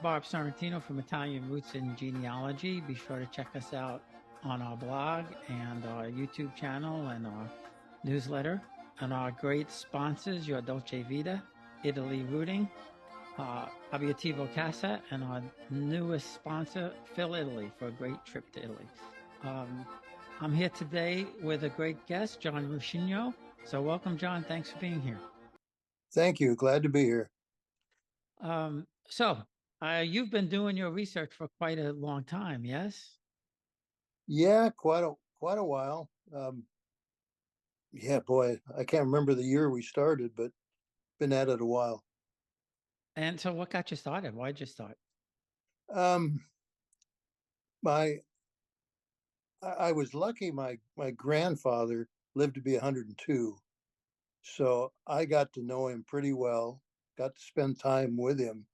Bob Sorrentino from Italian Roots and Genealogy. Be sure to check us out on our blog and our YouTube channel and our newsletter. And our great sponsors, Your Dolce Vita, Italy Rooting, Abiativo Casa, and our newest sponsor, Phil Italy, for a great trip to Italy. I'm here today with a great guest, John Ruscino. So welcome, John. Thanks for being here. Thank you. Glad to be here. You've been doing your research for quite a long time, yes? Yeah, quite a while. Yeah, boy, I can't remember the year we started, but been at it a while. And so what got you started? Why'd you start? Um, I was lucky. My grandfather lived to be 102, so I got to know him pretty well. Got to spend time with him,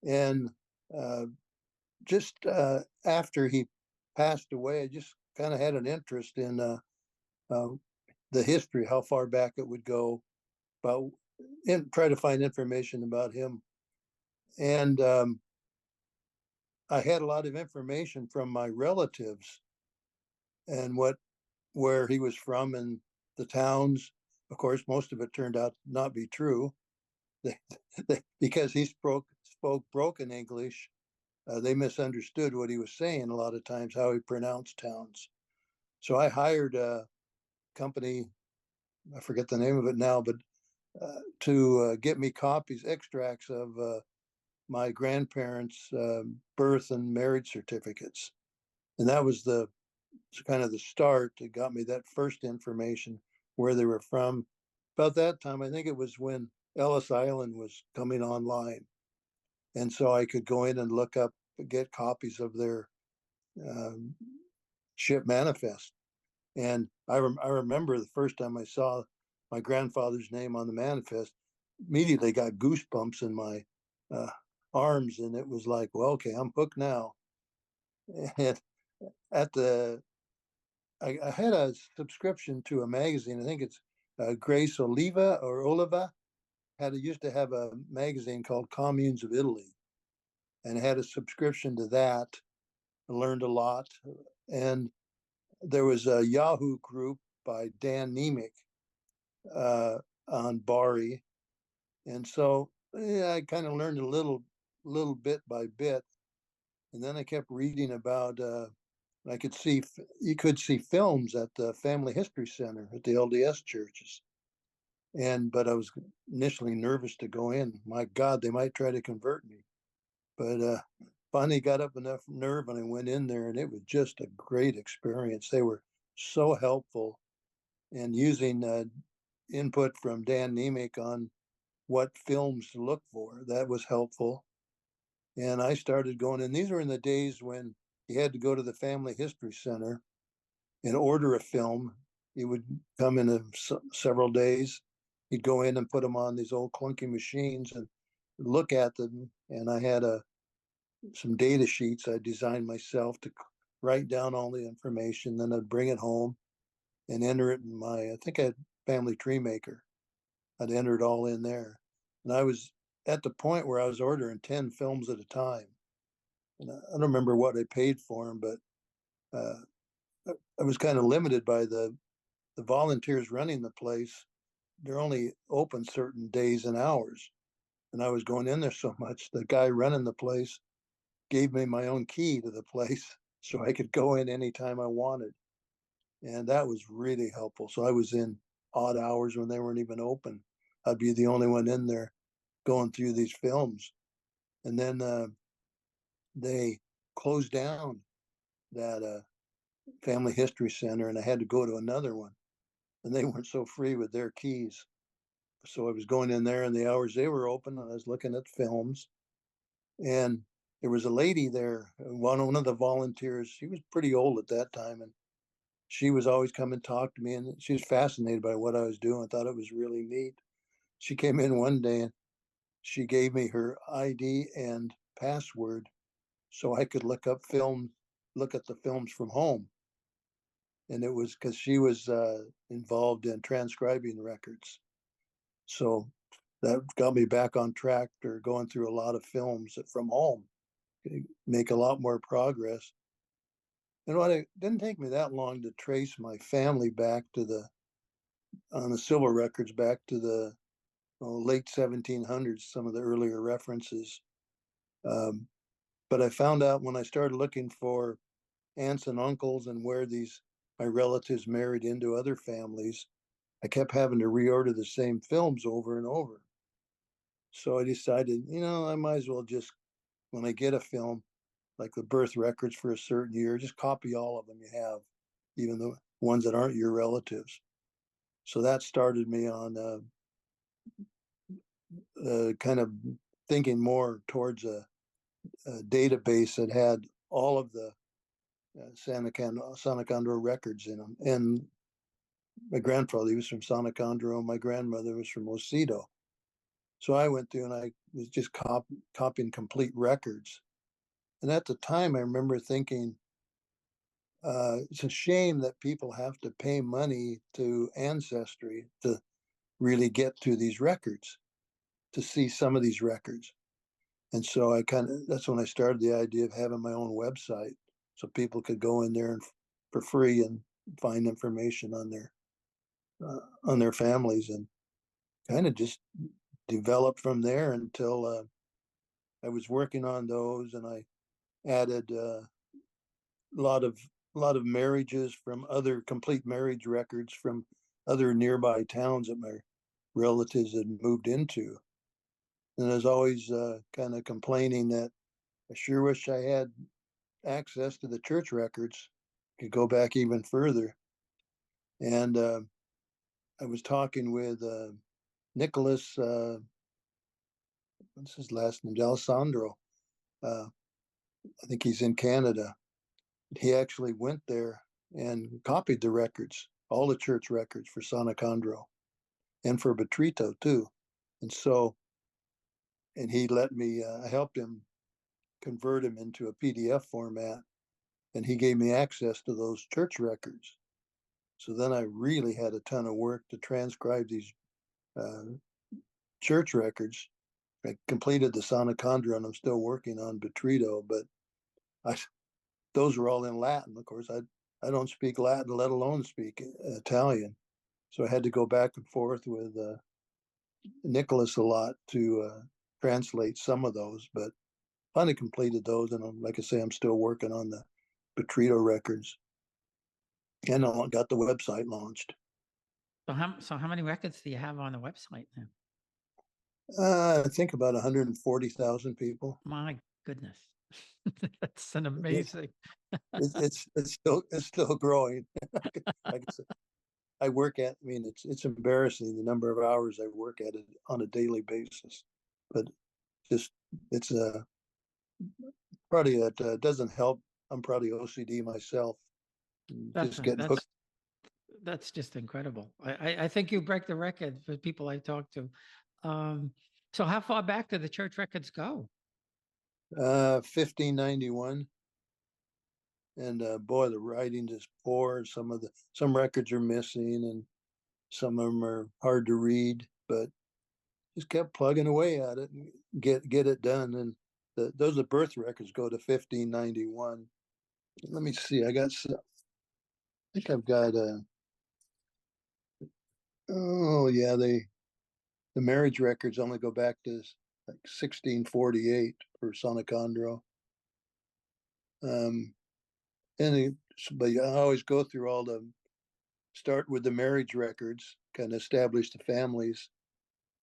and just after he passed away, I just kind of had an interest in the history, how far back it would go, about and try to find information about him. And I had a lot of information from my relatives and where he was from and the towns. Of course, most of it turned out not be true. Because he spoke broken English, they misunderstood what he was saying a lot of times, how he pronounced towns. So I hired a company, I forget the name of it now, but to get me extracts of my grandparents' birth and marriage certificates. And that was kind of the start that got me that first information, where they were from. About that time, I think it was when Ellis Island was coming online. And so I could go in and get copies of their ship manifest. And I remember the first time I saw my grandfather's name on the manifest, immediately got goosebumps in my arms, and it was like, well, okay, I'm hooked now. And I had a subscription to a magazine. I think it's Grace Oliva used to have a magazine called Communes of Italy, and had a subscription to that. I learned a lot. And there was a Yahoo group by Dan Nemec on Bari. And so I kind of learned a little bit by bit. And then I kept reading about, you could see films at the Family History Center at the LDS churches. But I was initially nervous to go in. My God, they might try to convert me. But finally got up enough nerve and I went in there, and it was just a great experience. They were so helpful, and using input from Dan Nemec on what films to look for, that was helpful. And I started going, and these were in the days when you had to go to the Family History Center and order a film. It would come in several days. You'd go in and put them on these old clunky machines and look at them. And I had some data sheets I designed myself to write down all the information. Then I'd bring it home and enter it in I think I had Family Tree Maker. I'd enter it all in there. And I was at the point where I was ordering 10 films at a time. And I don't remember what I paid for them, but I was kind of limited by the volunteers running the place. They're only open certain days and hours. And I was going in there so much, the guy running the place gave me my own key to the place so I could go in anytime I wanted. And that was really helpful. So I was in odd hours when they weren't even open. I'd be the only one in there going through these films. And then they closed down that Family History Center, and I had to go to another one. And they weren't so free with their keys. So I was going in there in the hours they were open, and I was looking at films. And there was a lady there, one of the volunteers. She was pretty old at that time, and she was always come and talk to me, and she was fascinated by what I was doing. I thought it was really neat. She came in one day and she gave me her ID and password so I could look at the films from home. And it was because she was involved in transcribing records. So that got me back on track or going through a lot of films from home, make a lot more progress. And what it didn't take me that long to trace my family back to on the civil records back to the late 1700s, some of the earlier references. But I found out when I started looking for aunts and uncles and where my relatives married into other families, I kept having to reorder the same films over and over. So I decided, I might as well just, when I get a film, like the birth records for a certain year, just copy all of them you have, even the ones that aren't your relatives. So that started me on kind of thinking more towards a database that had all of the Sannicandro records in them. And my grandfather, he was from Sannicandro. My grandmother was from Osido. So I went through and I was just copying complete records. And at the time, I remember thinking, it's a shame that people have to pay money to Ancestry to really get to these records, to see some of these records. And so that's when I started the idea of having my own website so people could go in there for free and find information on their families, and kind of just developed from there until I was working on those, and I added a lot of marriages from other complete marriage records from other nearby towns that my relatives had moved into. And I was always kind of complaining that I sure wish I had access to the church records, could go back even further. And I was talking with Nicholas, what's his last name? Alessandro. I think he's in Canada. He actually went there and copied the records, all the church records for Sannicandro and for Betrito too. And so, and he let me, I helped him convert him into a PDF format, and he gave me access to those church records. So then I really had a ton of work to transcribe these church records. I completed the Sannicandro, and I'm still working on Betrito, but those were all in Latin. Of course, I don't speak Latin, let alone speak Italian. So I had to go back and forth with Nicholas a lot to translate some of those, but finally completed those. And like I say, I'm still working on the Betrito records, and I got the website launched. So how many records do you have on the website now? I think about 140,000 people. My goodness. That's an It, amazing. it's still growing. Like I said, I work at. I mean, it's embarrassing the number of hours I work at it on a daily basis, but just it's probably that doesn't help. I'm probably OCD myself. Just Definitely. getting hooked. That's just incredible. I think you break the record for people I talk to. Um, so how far back do the church records go? 1591, and boy, the writing is poor. Some records are missing, and some of them are hard to read. But just kept plugging away at it and get it done. And those are birth records go to 1591. Let me see. I think I've got oh yeah, the marriage records only go back to like 1648 for Sannicandro. Um, but I always go through start with the marriage records, kind of establish the families.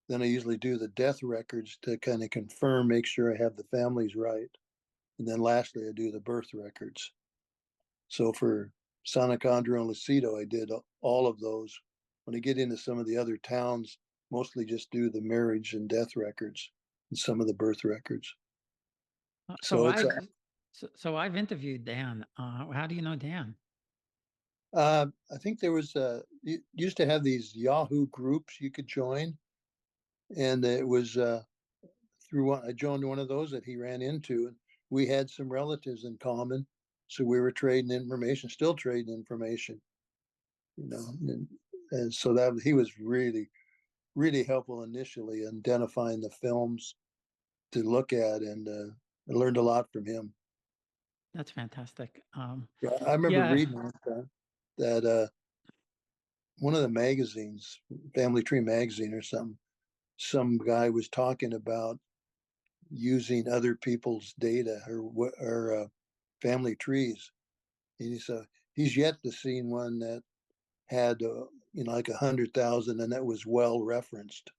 Then I usually do the death records to kind of confirm, make sure I have the families right. And then lastly, I do the birth records. So for Sannicandro and Lucido, I did all of those. When I get into some of the other towns, mostly just do the marriage and death records and some of the birth records. So So it's so I've interviewed Dan. How do you know Dan? I think there was you used to have these Yahoo groups you could join, and it was through one. I joined one of those that he ran into, and we had some relatives in common, so we were trading information, still trading information, and so that he was really really helpful initially identifying the films to look at, and I learned a lot from him. That's fantastic. Yeah, I remember Yeah. reading one time that one of the magazines, Family Tree magazine or something, some guy was talking about using other people's data or family trees. And he said he's yet to see one that had like 100,000 and that was well referenced.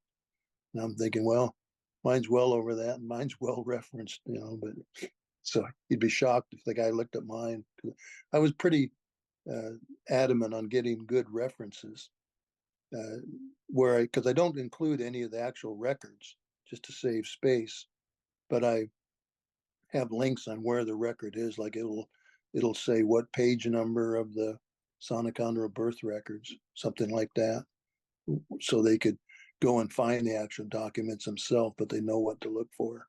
And I'm thinking, well, mine's well over that, and mine's well referenced, But so you'd be shocked if the guy looked at mine. I was pretty uh, adamant on getting good references, because I don't include any of the actual records just to save space, but I have links on where the record is. Like it'll say what page number of the Sannicandro birth records, something like that, so they could go and find the actual documents themselves, but they know what to look for.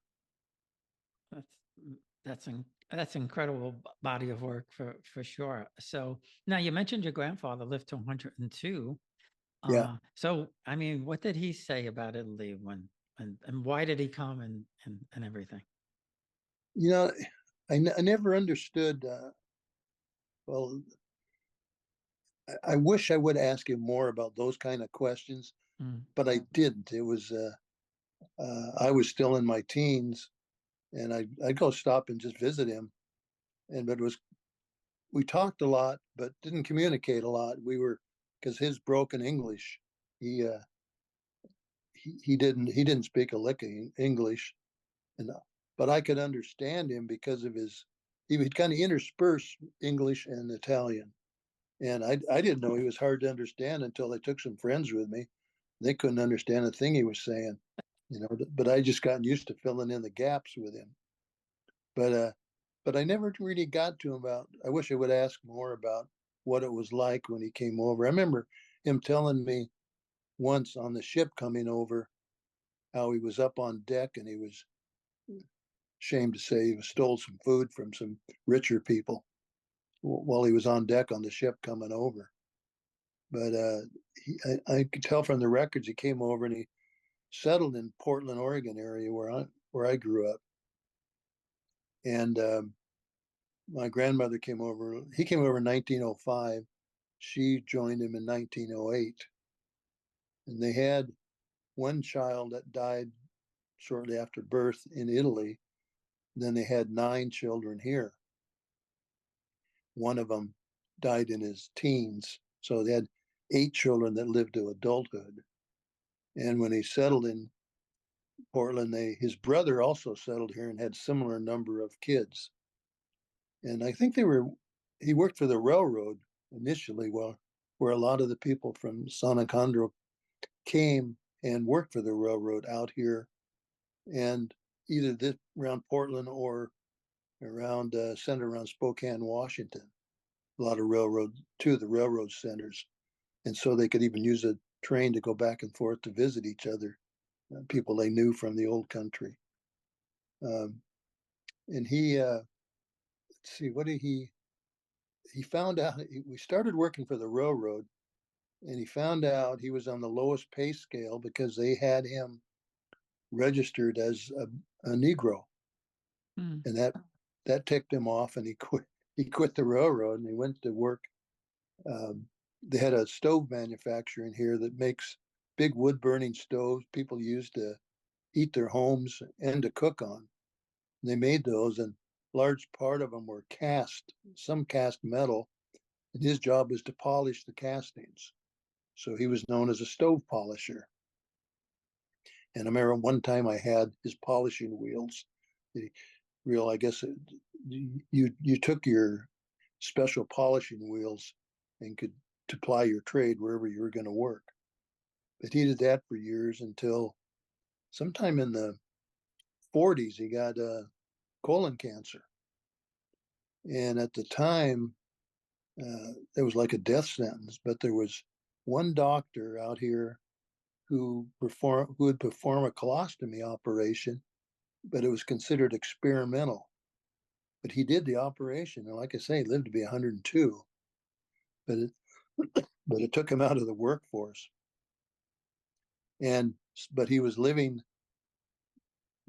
That's that's incredible body of work for sure. So now you mentioned your grandfather lived to 102. Yeah, So I mean, what did he say about Italy and why did he come and everything? you know, I never understood. Well, I wish I would ask him more about those kind of questions, Mm, but I didn't. It was I was still in my teens, and I'd go stop and just visit him, and but it was we talked a lot, but didn't communicate a lot. We were because his broken English, he he didn't speak a lick of English, and but I could understand him because of his he would kind of intersperse English and Italian, and I didn't know he was hard to understand until I took some friends with me. They couldn't understand a thing he was saying, But I just gotten used to filling in the gaps with him. But but I never really got to him about. I wish I would ask more about what it was like when he came over. I remember him telling me once on the ship coming over how he was up on deck and he was ashamed to say he stole some food from some richer people while he was on deck on the ship coming over. But I could tell from the records he came over and he settled in Portland, Oregon area where I grew up. And my grandmother came over. He came over in 1905. She joined him in 1908. And they had one child that died shortly after birth in Italy. Then they had 9 children here. One of them died in his teens. So they had 8 children that lived to adulthood. And when he settled in Portland, his brother also settled here and had similar number of kids. And I think he worked for the railroad initially, where a lot of the people from San Alejandro came and worked for the railroad out here, and either this around Portland or around centered around Spokane, Washington. A lot of two of the railroad centers, and so they could even use a train to go back and forth to visit each other, people they knew from the old country. Um, and let's see, what did he found out? We started working for the railroad, and he found out he was on the lowest pay scale because they had him registered as a Negro, mm, and that ticked him off, and he quit. He quit the railroad and he went to work. Um, they had a stove manufacturer in here that makes big wood burning stoves people use to heat their homes and to cook on. And they made those, and large part of them were cast, some cast metal, and his job was to polish the castings. So he was known as a stove polisher. And I remember one time I had his polishing wheels. The real, I guess, you took your special polishing wheels and could to ply your trade wherever you were going to work. But he did that for years until sometime in the 40s he got colon cancer. And at the time, it was like a death sentence. But there was one doctor out here who would perform a colostomy operation, but it was considered experimental. But he did the operation, and like I say, he lived to be 102. But it, but it took him out of the workforce. But he was living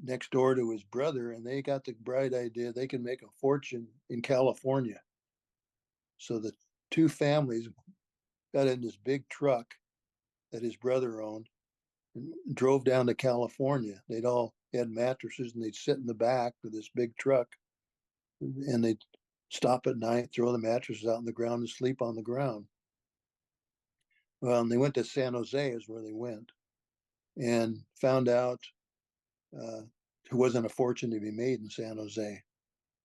next door to his brother, and they got the bright idea they can make a fortune in California. So the two families got in this big truck that his brother owned and drove down to California. They'd all had mattresses, and they'd sit in the back of this big truck, and they'd stop at night, throw the mattresses out on the ground, and sleep on the ground. Well, and they went to San Jose is where they went, and found out there wasn't a fortune to be made in San Jose.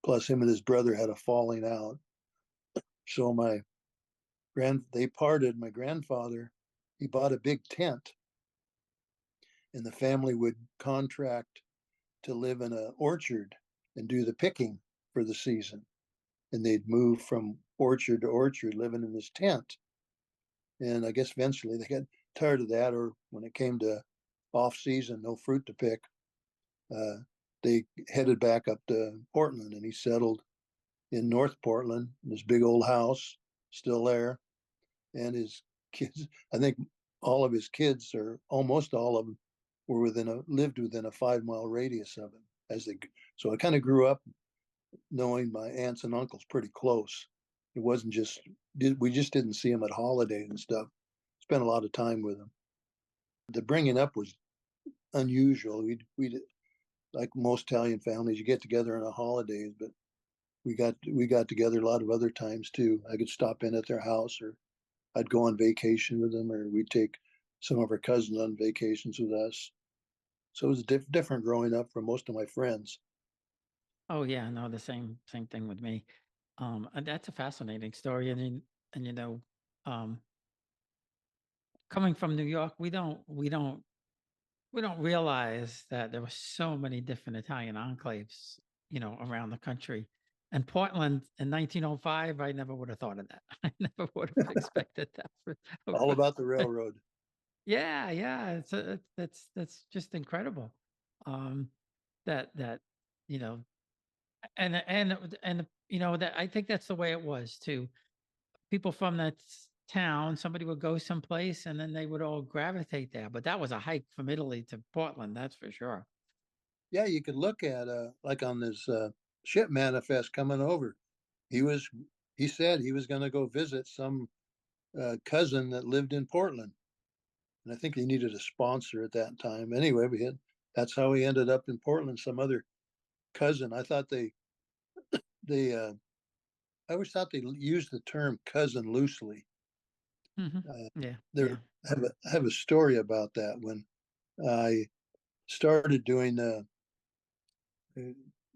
Plus, him and his brother had a falling out. So they parted. My grandfather, he bought a big tent, and the family would contract to live in an orchard and do the picking for the season. And they'd move from orchard to orchard, living in this tent. And I guess eventually they got tired of that, or when it came to off season, no fruit to pick, they headed back up to Portland, and he settled in North Portland, in his big old house, still there. And his kids, I think all of his kids, or almost all of them, were lived within a 5 mile radius of him. So I kind of grew up knowing my aunts and uncles pretty close. It wasn't just we just didn't see them at holidays and stuff. Spent a lot of time with them. The bringing up was unusual. We like most Italian families, you get together on the holidays, but we got together a lot of other times too. I could stop in at their house, or I'd go on vacation with them, or we'd take some of our cousins on vacations with us. So it was different growing up from most of my friends. Oh yeah, no, the same thing with me. And that's a fascinating story. And coming from New York, we don't realize that there were so many different Italian enclaves, around the country. And Portland in 1905, I never would have thought of that. I never would have expected that. All about the railroad. Yeah, yeah, that's just incredible. Um, that you know, and that I think that's the way it was too. People from that town, somebody would go someplace, and then they would all gravitate there. But that was a hike from Italy to Portland, that's for sure. Yeah, you could look at like on this ship manifest coming over. He was he said he was going to go visit some cousin that lived in Portland, and I think he needed a sponsor at that time. Anyway, that's how he ended up in Portland. Some other cousin. They I always thought they used the term cousin loosely. Hmm. Uh, Yeah, there yeah. I have a story about that. When I started doing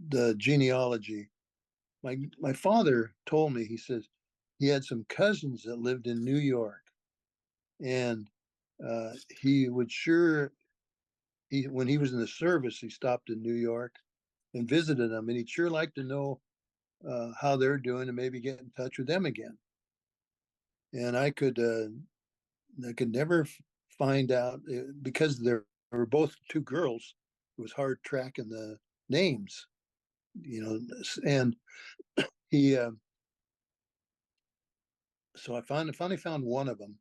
the genealogy, my father told me, he says he had some cousins that lived in New York, and he would sure he when he was in the service, he stopped in New York and visited them, and he'd sure like to know how they're doing and maybe get in touch with them again. And I could never find out because there were both two girls. It was hard tracking the names, and he. So I finally found one of them,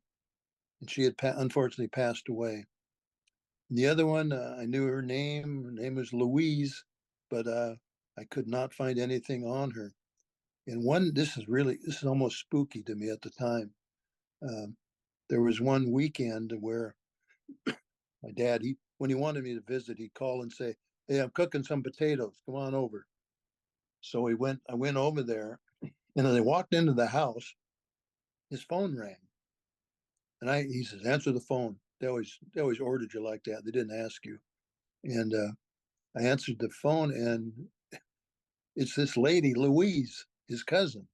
and she had unfortunately passed away. And the other one, I knew her name. Her name was Louise, but I could not find anything on her. And this is almost spooky to me at the time. Um, there was one weekend where my dad, when he wanted me to visit, he'd call and say, "Hey, I'm cooking some potatoes. Come on over." So I went over there, and as I walked into the house, his phone rang, and he says, "Answer the phone." They always ordered you like that. They didn't ask you. And I answered the phone, and it's this lady, Louise, his cousin.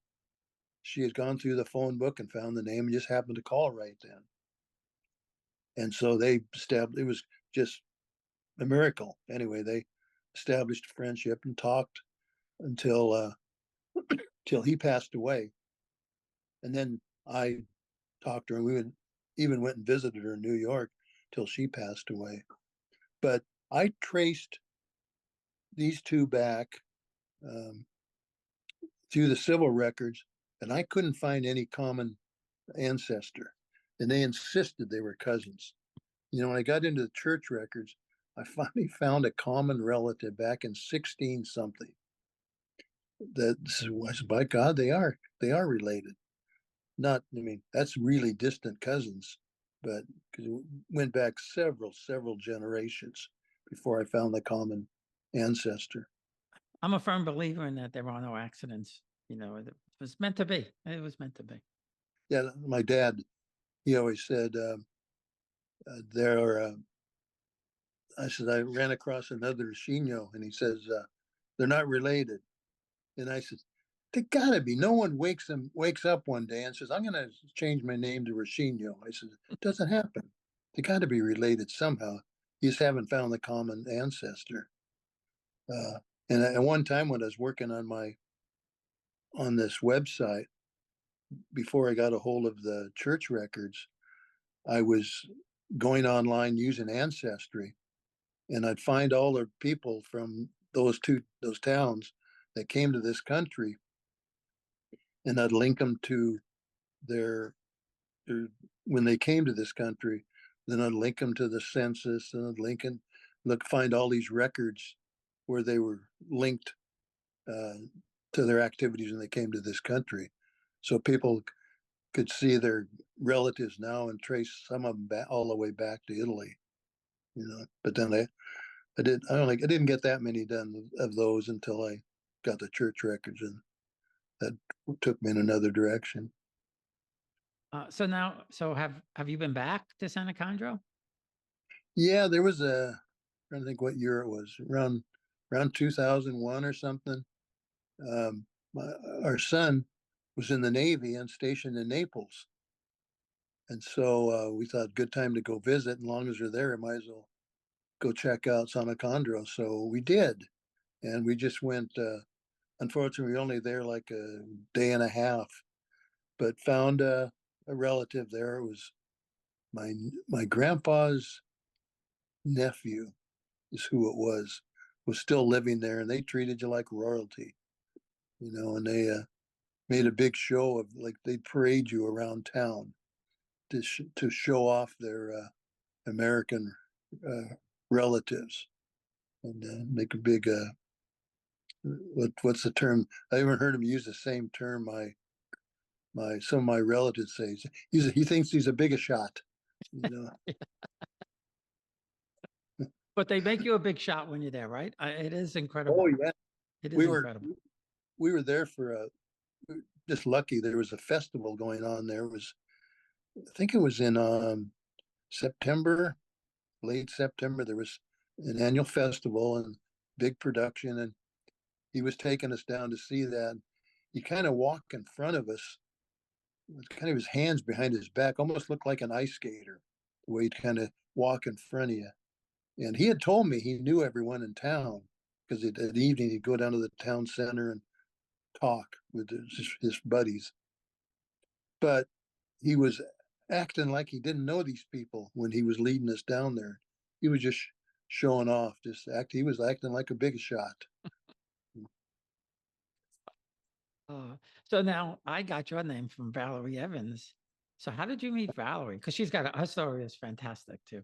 She had gone through the phone book and found the name, and just happened to call right then. And so they established. It was just a miracle. Anyway, they established a friendship and talked until till he passed away. And then I talked to her, and even went and visited her in New York till she passed away. But I traced these two back um, through the civil records, and I couldn't find any common ancestor. And they insisted they were cousins. When I got into the church records, I finally found a common relative back in 16 something. That was, by God, they are related. Not, I mean, that's really distant cousins, but because it went back several generations before I found the common ancestor. I'm a firm believer in that there are no accidents. It was meant to be. It was meant to be. Yeah, my dad, he always said, there. I said I ran across another Chino, and he says they're not related. And I said, they gotta be. No one wakes up one day and says, I'm gonna change my name to Rashino. I said, it doesn't happen. They gotta be related somehow. You just haven't found the common ancestor. Uh, and at one time when I was working on this website, before I got a hold of the church records, I was going online using Ancestry, and I'd find all the people from those towns that came to this country, and I'd link them to their, their when they came to this country. Then I'd link them to the census, and I'd find all these records where they were linked uh, to their activities when they came to this country, so people could see their relatives now and trace some of them back all the way back to Italy. But then I didn't get that many done of those until I got the church records, and that took me in another direction. So have you been back to Sannicandro? Yeah, there was I'm trying to think what year it was, around 2001 or something. Um, our son was in the Navy and stationed in Naples, and so we thought good time to go visit. And as long as you're there, might as well go check out Sannicandro. So we did, and we just went. Unfortunately, we were only there like a day and a half, but found a relative there. It was my grandpa's nephew is who it was still living there, and they treated you like royalty, and they made a big show of, like, they'd parade you around town to show off their American uh, relatives, and make a big what's the term? I haven't heard him use the same term. My some of my relatives say he thinks he's a big shot, you know. But they make you a big shot when you're there, right? It is Oh incredible. yeah, It is we were incredible. we were there for just lucky. There was a festival going on there. I think it was in September, late September. There was an annual festival and big production, and he was taking us down to see that. He kind of walked in front of us with kind of his hands behind his back, almost looked like an ice skater, the way he'd kind of walk in front of you. And he had told me he knew everyone in town, because at evening he'd go down to the town center and talk with his buddies. But he was acting like he didn't know these people when he was leading us down there. He was just showing off, he was acting like a big shot. Uh, so now I got your name from Valerie Evans. So how did you meet Valerie? Because her story is fantastic too.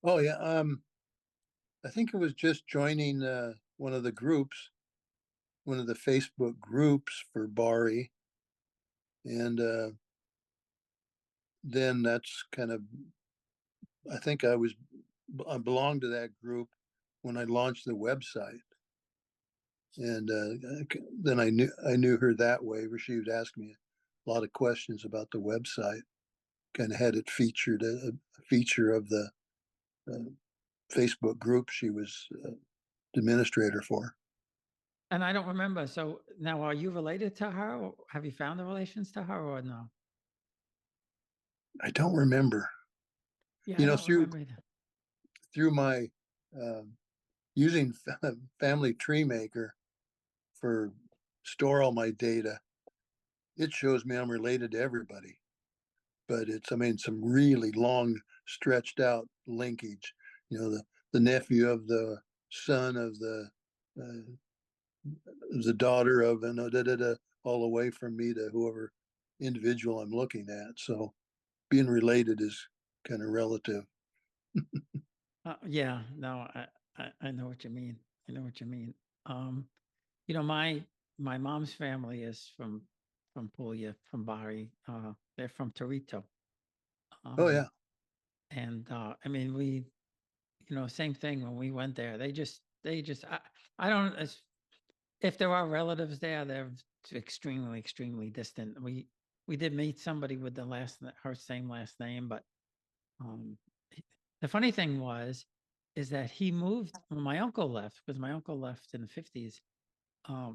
Oh yeah, I think it was just joining one of the Facebook groups for Bari, and then that's kind of, I think I belonged to that group when I launched the website, and then I knew her that way, where she would ask me a lot of questions about the website. Kind of had it featured, a feature of the uh, Facebook group she was administrator for. And I don't remember. So now are you related to her? Or have you found the relations to her or no? I don't remember. Yeah, I You know, don't through remember either. through my using Family Tree Maker for store all my data, it shows me I'm related to everybody. But I mean, some really long, stretched out linkage. The nephew of the son of uh, the daughter of, and all the way from me to whoever individual I'm looking at. So being related is kind of relative. Yeah, no, I know what you mean. I know what you mean. Um, you know, my mom's family is from Puglia, from Bari. They're from Torito. Oh Um, yeah. and I mean, same thing when we went there. They just I don't as if there are relatives there, they're extremely, extremely distant. We did meet somebody with her same last name, but um, the funny thing is that he moved when my uncle left, because my uncle left in the 50s.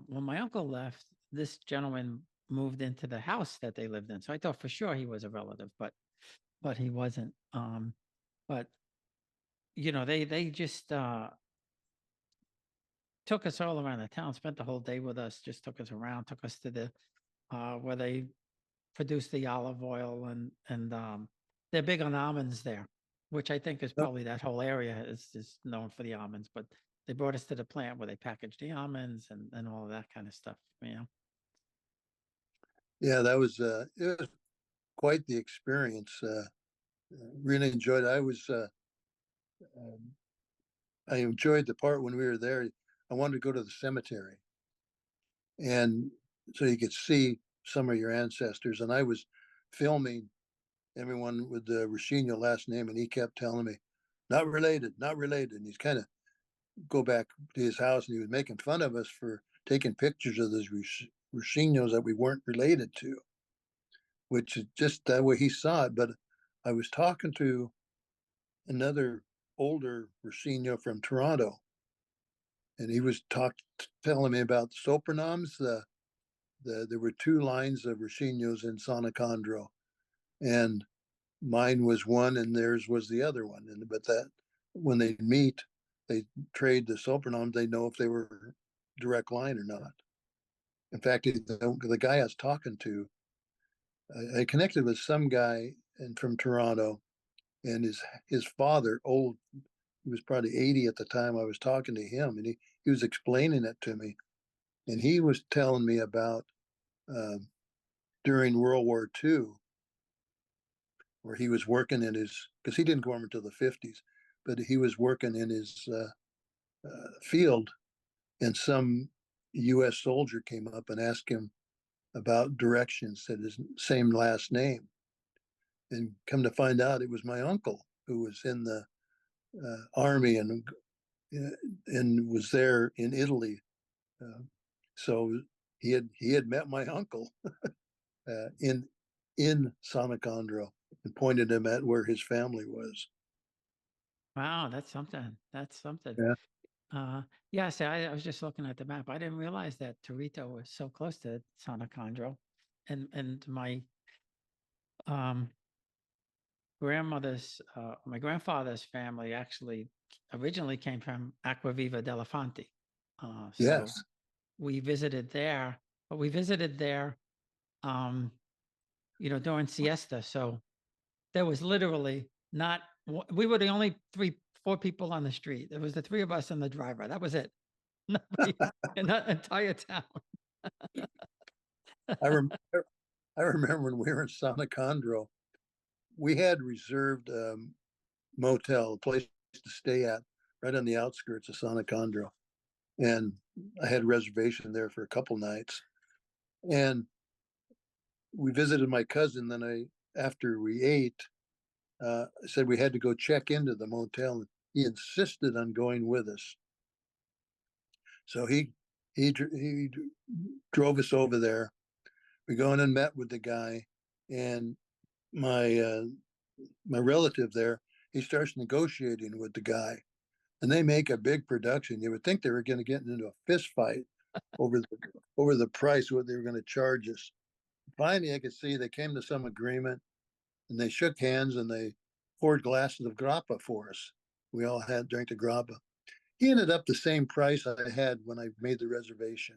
When my uncle left, this gentleman moved into the house that they lived in. So I thought for sure he was a relative, but he wasn't. But they just took us all around the town, spent the whole day with us, just took us around, took us to the where they produce the olive oil and they're big on almonds there, which I think is Oh, probably that whole area is known for the almonds. But they brought us to the plant where they package the almonds and all of that kind of stuff. yeah, that was it was quite the experience. Really enjoyed it. Um, I enjoyed the part when we were there. I wanted to go to the cemetery, and so you could see some of your ancestors. And I was filming everyone with the Rashino last name, and he kept telling me, "Not related, not related." And he's kind of go back to his house, and he was making fun of us for taking pictures of those Rashinos that we weren't related to, which is just that way he saw it. But I was talking to another older Rashino from Toronto, and he was telling me about the Sopranoms. There were two lines of Rashinos in Sannicandro, and mine was one, and theirs was the other one. And but that when they meet, they trade the Sopranoms. They know if they were direct line or not. In fact, the guy I was talking to, I connected with some guy from Toronto, and his father, old, he was probably 80 at the time I was talking to him, and he was explaining it to me, and he was telling me about um, during World War II, where he was working in his because he didn't go home until the 50s, but he was working in his field, and some U.S. soldier came up and asked him about directions, said his same last name, and come to find out it was my uncle who was in the army and was there in Italy. Uh, so he had met my uncle uh, in in Sannicandro and pointed him at where his family was. Wow, that's something. That's something. Yeah, Uh, yeah, see, I was just looking at the map. I didn't realize that Torito was so close to Sanacandro, and um, my grandfather's family actually originally came from Acquaviva dell'Infanti. So yes. we visited there, but we visited there, um, during siesta. So there was literally not, we were the only four people on the street. There was the three of us and the driver. That was it. Nobody in that entire town. I rem- I remember when we were in Sannicandro, we had reserved motel, a place to stay at, right on the outskirts of Sannicandro, and I had a reservation there for a couple nights. And we visited my cousin. Then after we ate, I said we had to go check into the motel. He insisted on going with us, so he drove us over there. We go in and met with the guy, and my my relative there, he starts negotiating with the guy, and they make a big production. You would think they were going to get into a fist fight over the price, what they were going to charge us. Finally, I could see they came to some agreement, and they shook hands, and they poured glasses of grappa for us. We all had drank the grappa. He ended up the same price I had when I made the reservation,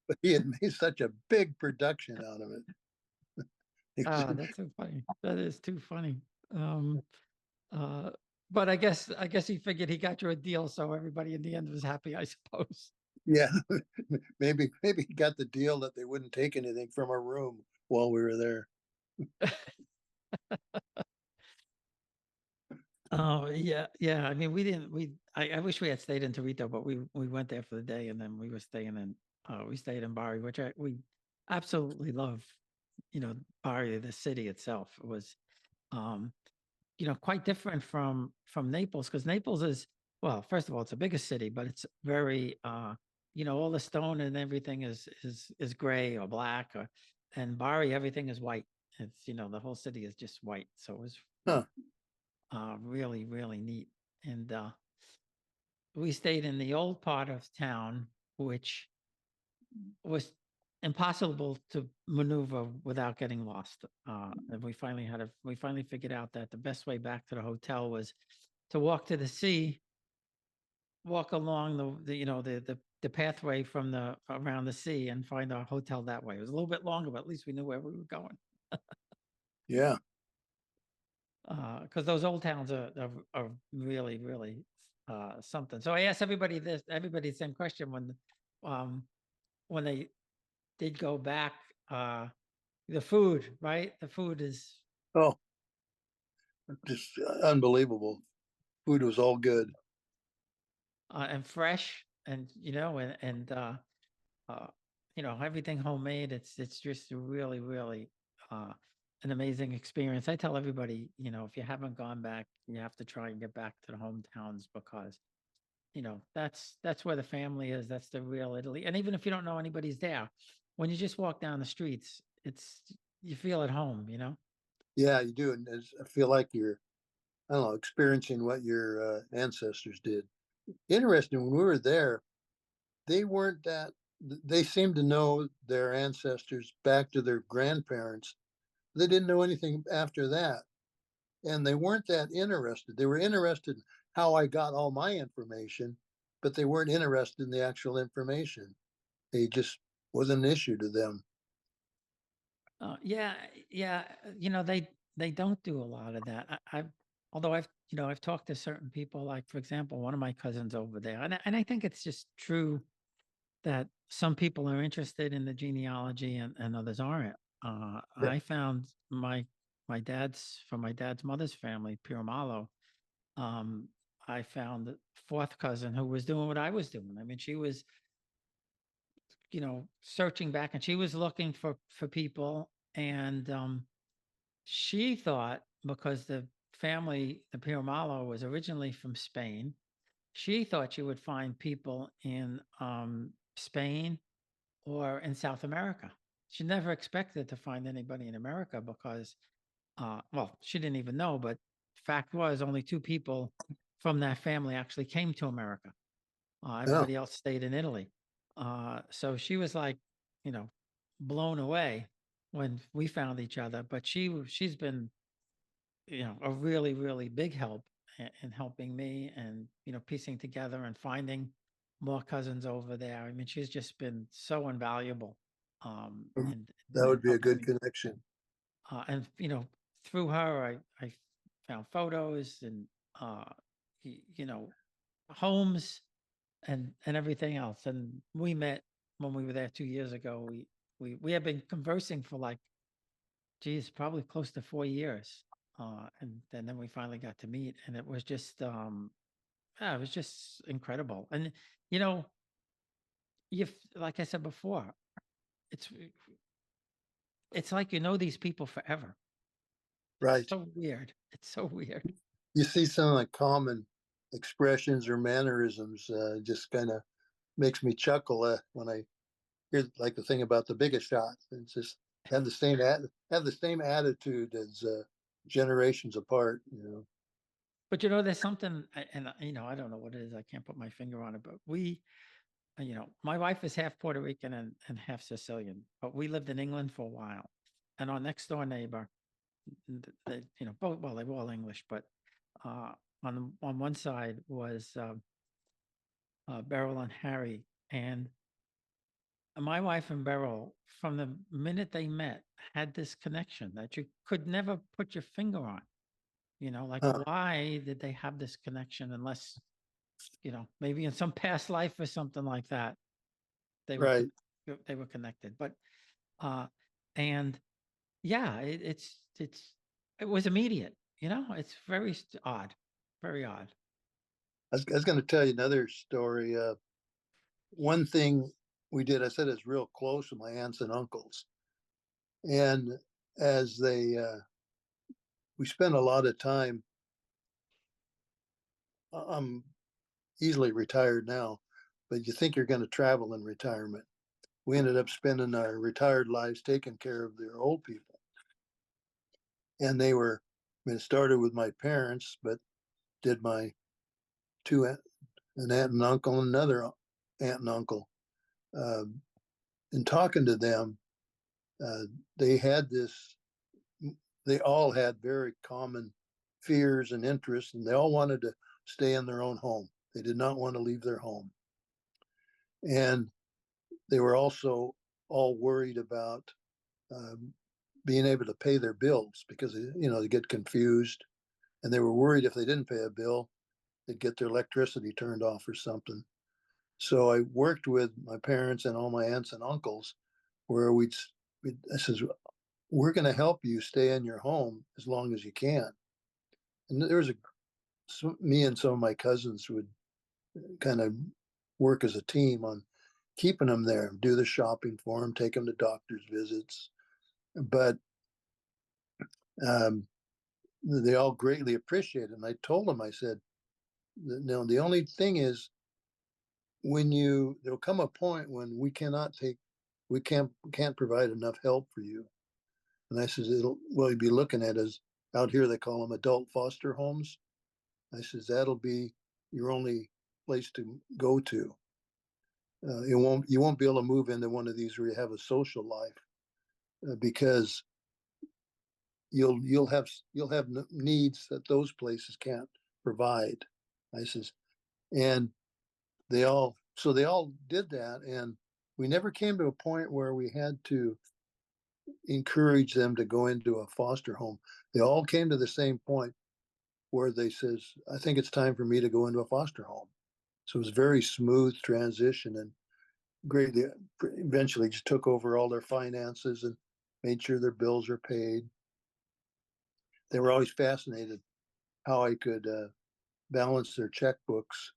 but he had made such a big production out of it. Ah, that's so funny. That is too funny. Um, uh, but I guess he figured he got you a deal, so everybody in the end was happy, I suppose. Yeah, maybe he got the deal that they wouldn't take anything from our room while we were there. Oh yeah, yeah. I mean, we didn't. I wish we had stayed in Torito, but we went there for the day, and then we were staying in. We stayed in Bari, which we absolutely love. You know, Bari, the city itself, was um, quite different from Naples, because Naples is, well, first of all, it's a bigger city, but it's very all the stone and everything is gray or black, or and Bari, everything is white. It's the whole city is just white. So it was Huh. really, really neat. And we stayed in the old part of town, which was impossible to maneuver without getting lost. And we finally figured out that the best way back to the hotel was to walk to the sea, walk along the pathway from the around the sea, and find our hotel that way. It was a little bit longer, but at least we knew where we were going. Yeah. Because those old towns are really, really something. So I asked everybody the same question um, when they did go back. Uh, the food, right? The food is Oh, just unbelievable. Food was all good. and fresh, and uh, everything homemade. It's just really, really uh, an amazing experience. I tell everybody, if you haven't gone back, you have to try and get back to the hometowns, because that's where the family is. That's the real Italy. And even if you don't know anybody's there, when you just walk down the streets, you feel at home. Yeah, you do. And I feel like you're, I don't know, experiencing what your ancestors did. Interesting. When we were there, they weren't that, they seemed to know their ancestors back to their grandparents. They didn't know anything after that. And they weren't that interested. They were interested in how I got all my information, but they weren't interested in the actual information. They just wasn't an issue to them. Yeah, yeah. They don't do a lot of that. Although I've talked to certain people, like for example, one of my cousins over there, and I think it's just true that some people are interested in the genealogy, and others aren't. Yeah. I found my dad's mother's family, Piramalo. Um, I found the fourth cousin who was doing what I was doing. I mean, she was, searching back, and she was looking for people, and she thought, because the Piramalo was originally from Spain, she thought she would find people in Spain or in South America. She never expected to find anybody in America, because, well, she didn't even know, but fact was only two people from that family actually came to America. Oh, Everybody else stayed in Italy. So she was like, you know, blown away when we found each other. But she's been, a really, really big help in helping me, and piecing together and finding more cousins over there. I mean, she's just been so invaluable, that in would be a helping good me. connection. And through her, I found photos and uh, homes and everything else. And we met when we were there 2 years ago. We had been conversing for, like, geez, probably close to 4 years. And then we finally got to meet, and it was just yeah, it was just incredible. And you know, you like I said before, it's it's like these people forever. It's Right. so weird. It's so weird. You see some like common expressions or mannerisms, just kind of makes me chuckle when I hear like the thing about the biggest shot. It's just have the same attitude as generations apart. You know. But there's something, and I don't know what it is. I can't put my finger on it, but my wife is half Puerto Rican and half Sicilian, but we lived in England for a while. And our next door neighbor, they, both, well, they were all English, but uh, on one side was Beryl and Harry. And my wife and Beryl, from the minute they met, had this connection that you could never put your finger on. Like, Huh, why did they have this connection, unless, maybe in some past life or something like that, they were right. they were connected. But uh and yeah, it was immediate. It's very odd. Very odd. I was going to tell you another story. One thing we did, I said it's real close with my aunts and uncles. And as we spent a lot of time, I'm easily retired now, but you think you're going to travel in retirement. We ended up spending our retired lives taking care of their old people. And they were, I mean, it started with my parents, but did my an aunt and uncle and another aunt and uncle. In talking to them, uh, they had this, they all had very common fears and interests, and they all wanted to stay in their own home. They did not want to leave their home. And they were also all worried about um, being able to pay their bills because, they get confused. And they were worried if they didn't pay a bill, they'd get their electricity turned off or something. So I worked with my parents and all my aunts and uncles where I says, we're going to help you stay in your home as long as you can. And me and some of my cousins would kind of work as a team on keeping them there, do the shopping for them, take them to doctor's visits. But um, they all greatly appreciate it. And I told them, I said, no, the only thing is there'll come a point when we can't provide enough help for you. And I says, what you'll be looking at is out here, they call them adult foster homes. I says, that'll be your only place to go to. You won't be able to move into one of these where you have a social life because you'll have needs that those places can't provide. I says, and they all did that, and we never came to a point where we had to encourage them to go into a foster home. They all came to the same point where they says, I think it's time for me to go into a foster home. So it was a very smooth transition and great. They eventually just took over all their finances and made sure their bills are paid. They were always fascinated how I could balance their checkbooks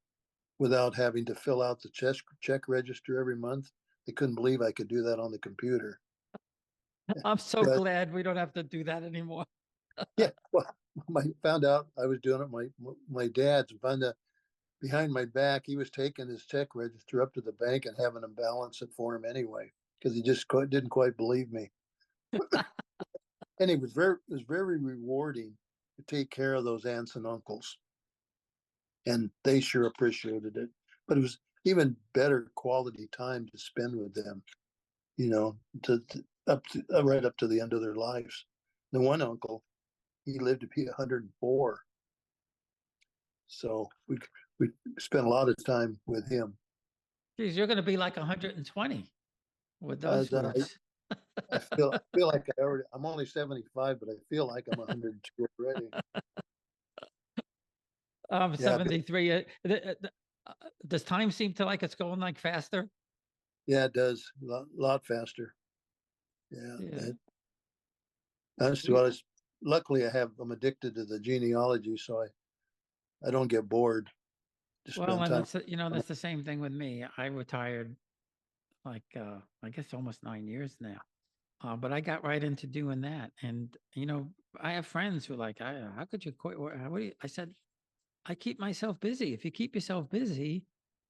without having to fill out the check register every month. They couldn't believe I could do that on the computer. I'm so But glad we don't have to do that anymore. yeah, well, I found out I was doing it. My dad's found out behind my back. He was taking his check register up to the bank and having them balance it for him anyway because he just didn't quite believe me. And it was very rewarding to take care of those aunts and uncles, and they sure appreciated it. But it was even better quality time to spend with them, right up to the end of their lives. The one uncle, he lived to be 104, so we spent a lot of time with him. Geez, you're going to be like 120 with those I, roots. I feel like I'm only 75, but I feel like I'm 102 already. I'm Yeah, 73. Does time seem to like it's going like faster? yeah, it does lot faster. Yeah, Yeah. that's We, what I. Luckily, I'm addicted to the genealogy, so I don't get bored to well, spend and time. that's the same thing with me. I retired like, I guess almost 9 years now. But I got right into doing that. And, I have friends who are like, how could you quit? I said, I keep myself busy. If you keep yourself busy,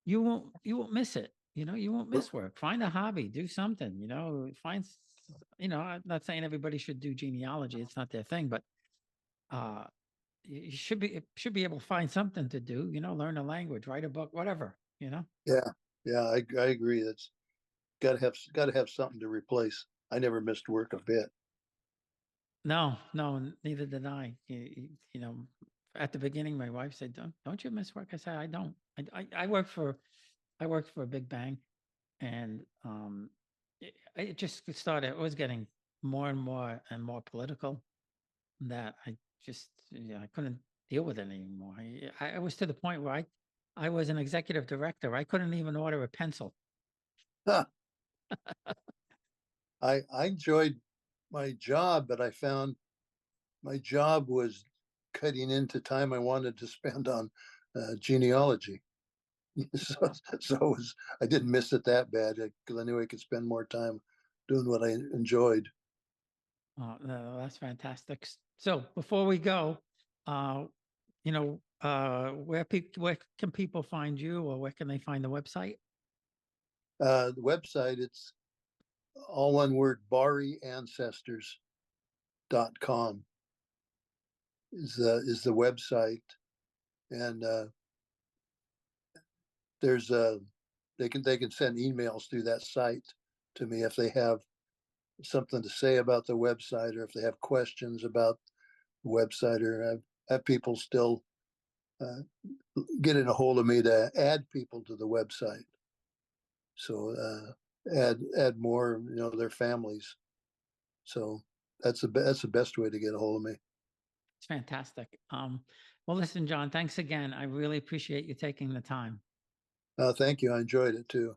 you won't miss it. You won't miss work. Find a hobby, do something, I'm not saying everybody should do genealogy. It's not their thing, but uh, you should be able to find something to do, learn a language, write a book, whatever. Yeah, yeah, I agree. That's got to have something to replace. I never missed work a bit. No, no, neither did I. At the beginning, my wife said, "Don't you miss work?" I said, "I don't. I worked for a big bank, and it just started. It was getting more and more and more political. That I just, I couldn't deal with it anymore. I was to the point where I was an executive director. I couldn't even order a pencil. Huh. I enjoyed my job, but I found my job was cutting into time I wanted to spend on genealogy. so, I didn't miss it that bad because I knew I could spend more time doing what I enjoyed. Oh, no, that's fantastic. So before we go, uh, where can people find you, or where can they find the website? The website, it's all one word, BariAncestors.com is the website. And there's they can send emails through that site to me if they have something to say about the website, or if they have questions about the website, or have people still uh, getting a hold of me to add people to the website. So add more, their families. So that's the best way to get a hold of me. It's fantastic. Well, listen, John, thanks again. I really appreciate you taking the time. Thank you. I enjoyed it too.